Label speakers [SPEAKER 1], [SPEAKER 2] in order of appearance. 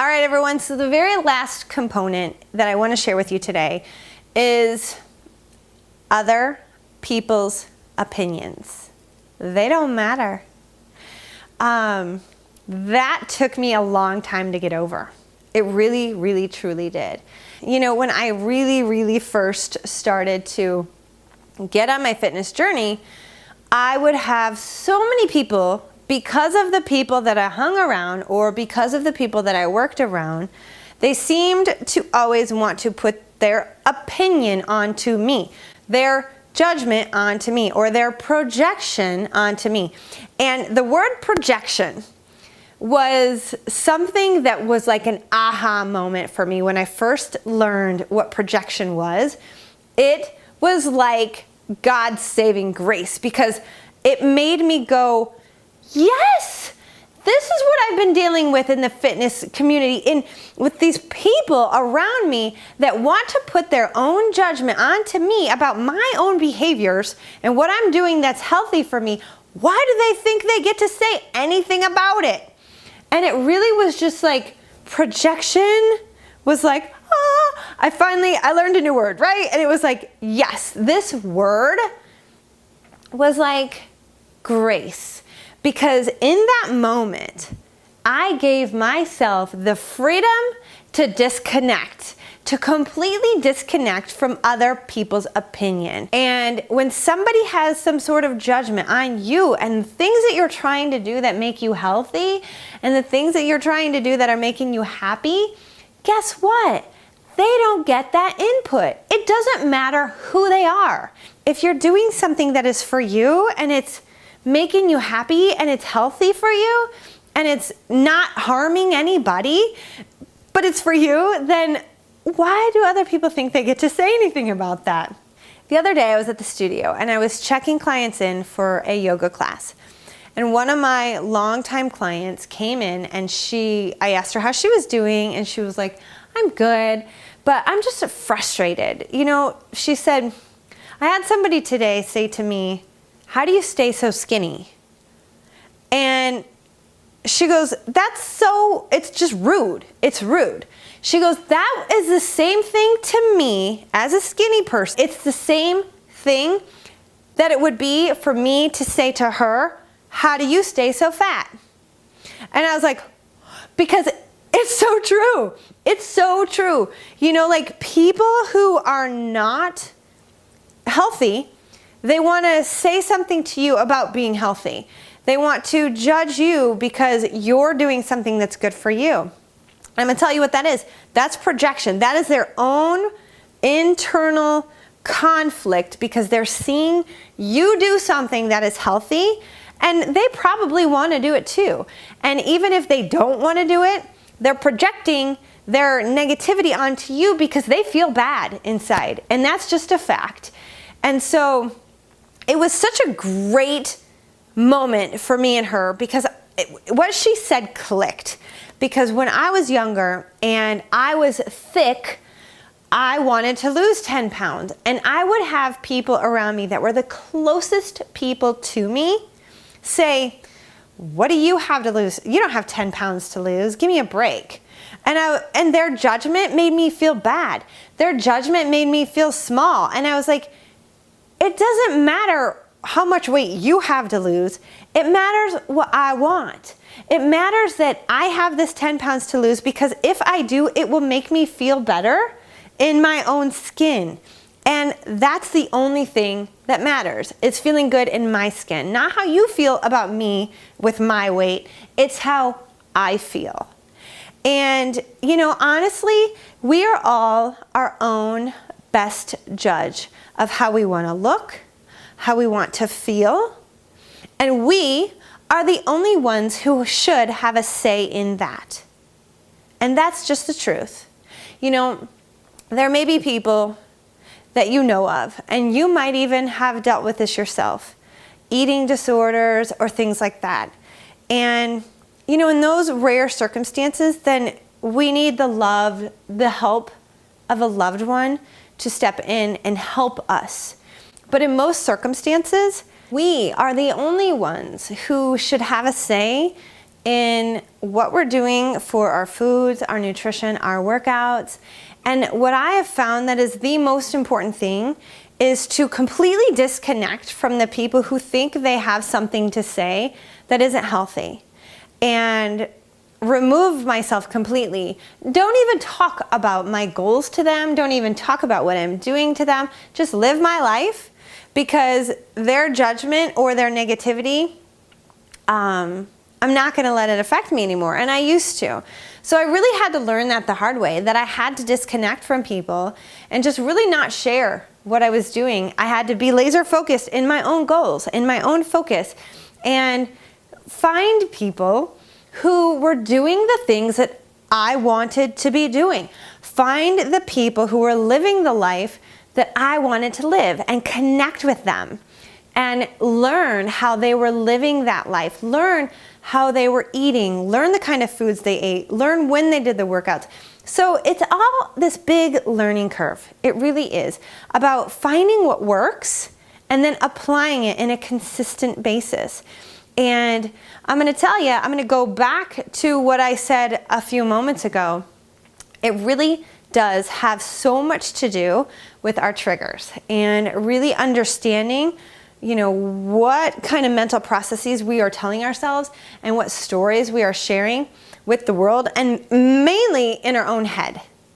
[SPEAKER 1] All right, everyone, so the very last component that I want to share with you today is other people's opinions. They don't matter. That took me a long time to get over. It really, really, truly did. You know, when I really first started to get on my fitness journey, I would have so many people, because of the people that I hung around or because of the people that I worked around, they seemed to always want to put their opinion onto me, their judgment onto me, or their projection onto me. And the word projection was something that was like an aha moment for me when I first learned what projection was. It was like God's saving grace, because it made me go, yes, this is what I've been dealing with in the fitness community, with these people around me that want to put their own judgment onto me about my own behaviors and what I'm doing that's healthy for me. Why do they think they get to say anything about it? And it really was just like projection was like, I learned a new word, right? And it was like, yes, this word was like grace. Because in that moment, I gave myself the freedom to disconnect, to completely disconnect from other people's opinion. And when somebody has some sort of judgment on you and things that you're trying to do that make you healthy and the things that you're trying to do that are making you happy, guess what? They don't get that input. It doesn't matter who they are. If you're doing something that is for you and it's making you happy and it's healthy for you and it's not harming anybody, but it's for you, then why do other people think they get to say anything about that? The other day I was at the studio and I was checking clients in for a yoga class. And one of my longtime clients came in and I asked her how she was doing, and she was like, I'm good, but I'm just frustrated. You know, she said, I had somebody today say to me, how do you stay so skinny? And she goes, it's just rude. It's rude. She goes, that is the same thing to me as a skinny person. It's the same thing that it would be for me to say to her, how do you stay so fat? And I was like, because it's so true. It's so true. You know, like people who are not healthy, they want to say something to you about being healthy. They want to judge you because you're doing something that's good for you. I'm going to tell you what that is. That's projection. That is their own internal conflict because they're seeing you do something that is healthy and they probably want to do it too. And even if they don't want to do it, they're projecting their negativity onto you because they feel bad inside. And that's just a fact. And so it was such a great moment for me and her because what she said clicked. Because when I was younger and I was thick, I wanted to lose 10 pounds. And I would have people around me that were the closest people to me say, what do you have to lose? You don't have 10 pounds to lose. Give me a break. And their judgment made me feel bad. Their judgment made me feel small. And I was like, it doesn't matter how much weight you have to lose. It matters what I want. It matters that I have this 10 pounds to lose because if I do, it will make me feel better in my own skin. And that's the only thing that matters. It's feeling good in my skin. Not how you feel about me with my weight. It's how I feel. And, you know, honestly, we are all our own best judge of how we want to look, how we want to feel, and we are the only ones who should have a say in that. And that's just the truth. You know, there may be people that you know of, and you might even have dealt with this yourself, eating disorders or things like that. And, you know, in those rare circumstances, then we need the love, the help of a loved one to step in and help us. But in most circumstances, we are the only ones who should have a say in what we're doing for our foods, our nutrition, our workouts. And what I have found that is the most important thing is to completely disconnect from the people who think they have something to say that isn't healthy, and remove myself completely. Don't even talk about my goals to them. Don't even talk about what I'm doing to them. Just live my life, because their judgment or their negativity, I'm not going to let it affect me anymore. And I used to. So I really had to learn that the hard way, that I had to disconnect from people and just really not share what I was doing. I had to be laser focused in my own goals, in my own focus, and find people who were doing the things that I wanted to be doing. Find the people who were living the life that I wanted to live and connect with them and learn how they were living that life. Learn how they were eating, learn the kind of foods they ate, learn when they did the workouts. So it's all this big learning curve. It really is about finding what works and then applying it in a consistent basis. And I'm going to tell you, I'm going to go back to what I said a few moments ago. It really does have so much to do with our triggers and really understanding, what kind of mental processes we are telling ourselves and what stories we are sharing with the world, and mainly in our own head.